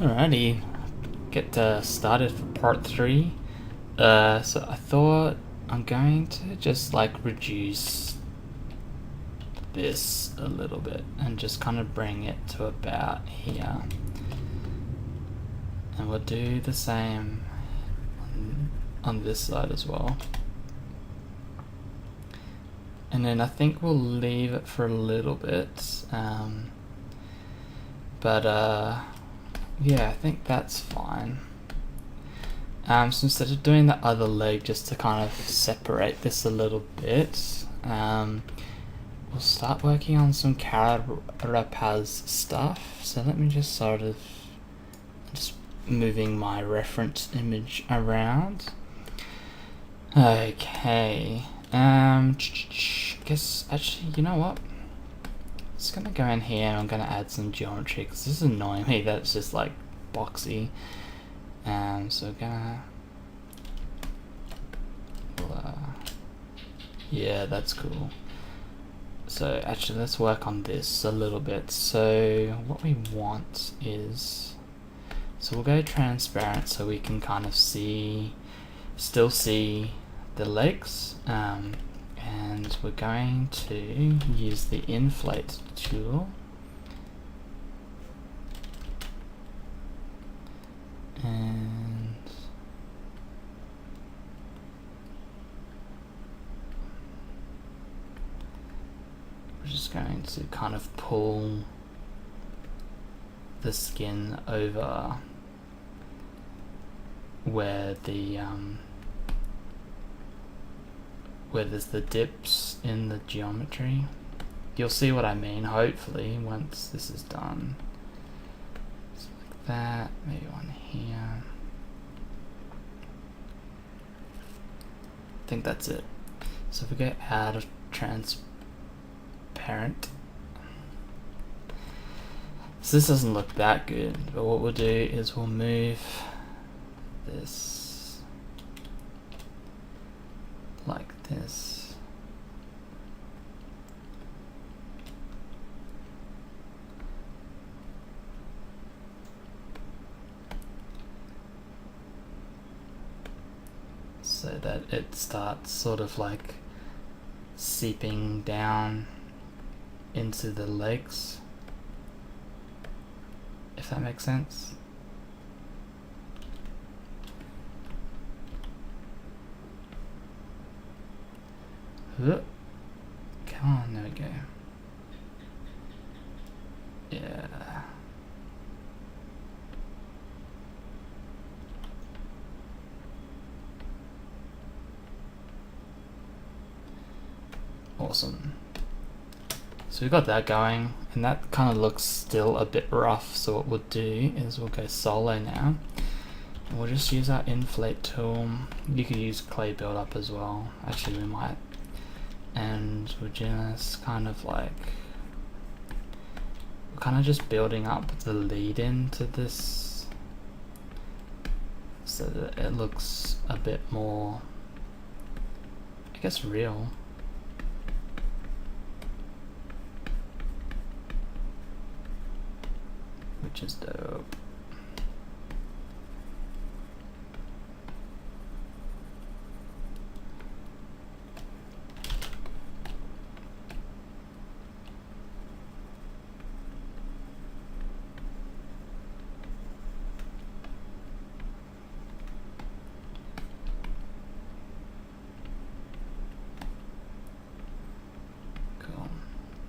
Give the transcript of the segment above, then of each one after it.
Alrighty, get started for part 3. So I thought I'm going to just like reduce this a little bit and just kind of bring it to about here. And we'll do the same on this side as well. And then I think we'll leave it for a little bit. Yeah, I think that's fine. So instead of doing the other leg just to kind of separate this a little bit, we'll start working on some Carapaz stuff. So let me just sort of just moving my reference image around. Okay. Guess actually, you know what? Just gonna go in here and I'm gonna add some geometry because this is annoying me that it's just like boxy. So we're gonna, yeah, that's cool. So actually, let's work on this a little bit. So what we want is, so we'll go transparent so we can kind of still see the legs. And we're going to use the inflate tool. And we're just going to kind of pull the skin over where the where there's the dips in the geometry. You'll see what I mean, hopefully, once this is done. So like that, maybe one here. I think that's it. So if we go out of transparent, so this doesn't look that good, but what we'll do is we'll move this like this. So that it starts sort of like seeping down into the legs, if that makes sense. Come on, there we go. Yeah. Awesome. So we've got that going, and that kind of looks still a bit rough, so what we'll do is we'll go solo now. And we'll just use our inflate tool. You could use clay buildup as well. Actually, we might. And we're just kind of like, we're kind of just building up the lead into this so that it looks a bit more, I guess, real. Which is dope.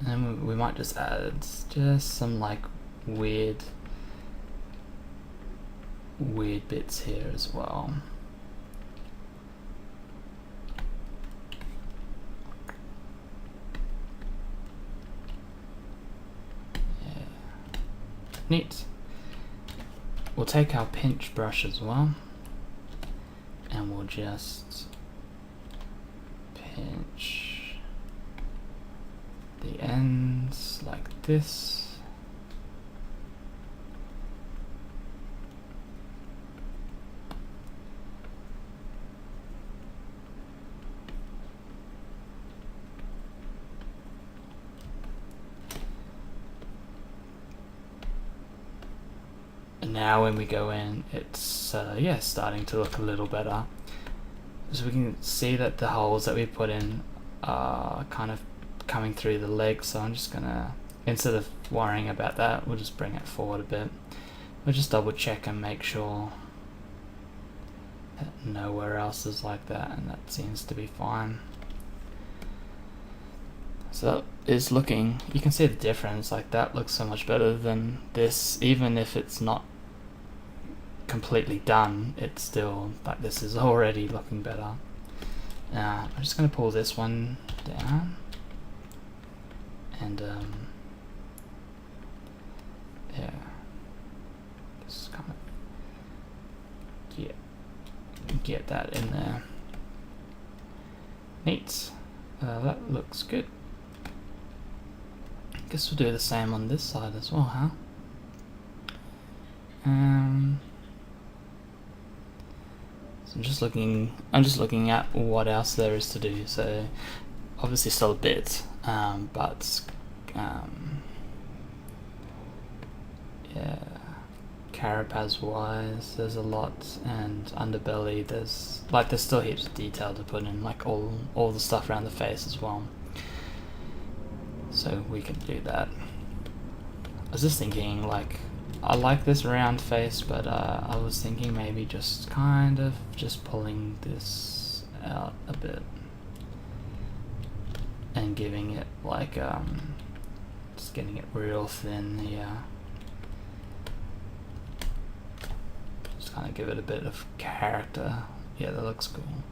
And we might just add just some like weird bits here as well. Yeah. Neat. We'll take our pinch brush as well, and we'll just pinch the ends like this. And now when we go in, it's yeah, starting to look a little better. So we can see that the holes that we put in are kind of coming through the legs, so I'm just gonna, instead of worrying about that, we'll just bring it forward a bit. We'll just double check and make sure that nowhere else is like that, and that seems to be fine. So that is looking, you can see the difference, like that looks so much better than this. Even if it's not completely done, it's still, like, this is already looking better. I'm just going to pull this one down and yeah, just kind of get that in there. Neat. That looks good. Guess we'll do the same on this side as well, huh? So I'm just looking at what else there is to do. So obviously still a bit, but yeah, carapace wise there's a lot, and underbelly there's still heaps of detail to put in, like all the stuff around the face as well. So we can do that. I was just thinking, like, I like this round face, but I was thinking maybe just kind of just pulling this out a bit and giving it like just getting it real thin here. Just kind of give it a bit of character. Yeah, that looks cool.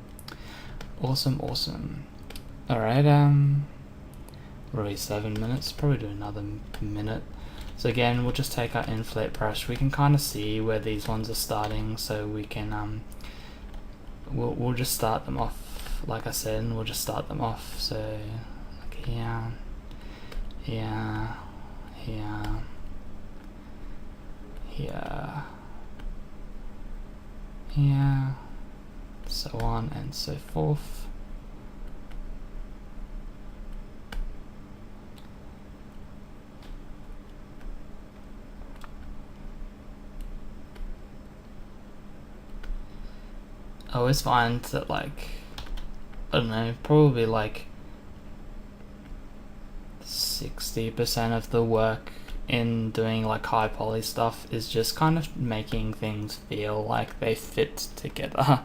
Awesome. Alright, already 7 minutes, probably do another minute. So again, we'll just take our inflate brush. We can kind of see where these ones are starting, so we can we'll just start them off, like I said, and we'll just start them off. So like here, here, so on and so forth. I always find that, like, I don't know, probably like 60% of the work in doing like high poly stuff is just kind of making things feel like they fit together,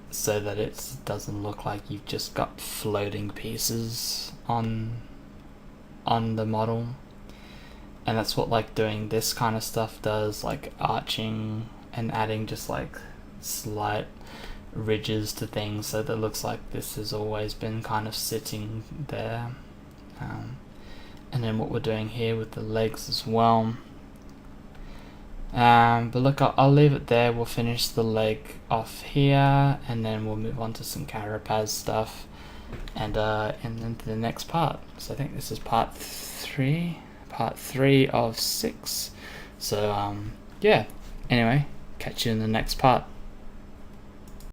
so that it doesn't look like you've just got floating pieces on the model. And that's what, like, doing this kind of stuff does, like arching and adding just like slight ridges to things, so that it looks like this has always been kind of sitting there. And then what we're doing here with the legs as well. But look, I'll leave it there. We'll finish the leg off here, and then we'll move on to some carapace stuff, and then to the next part. So I think this is part 3 of 6. So yeah, anyway, catch you in the next part.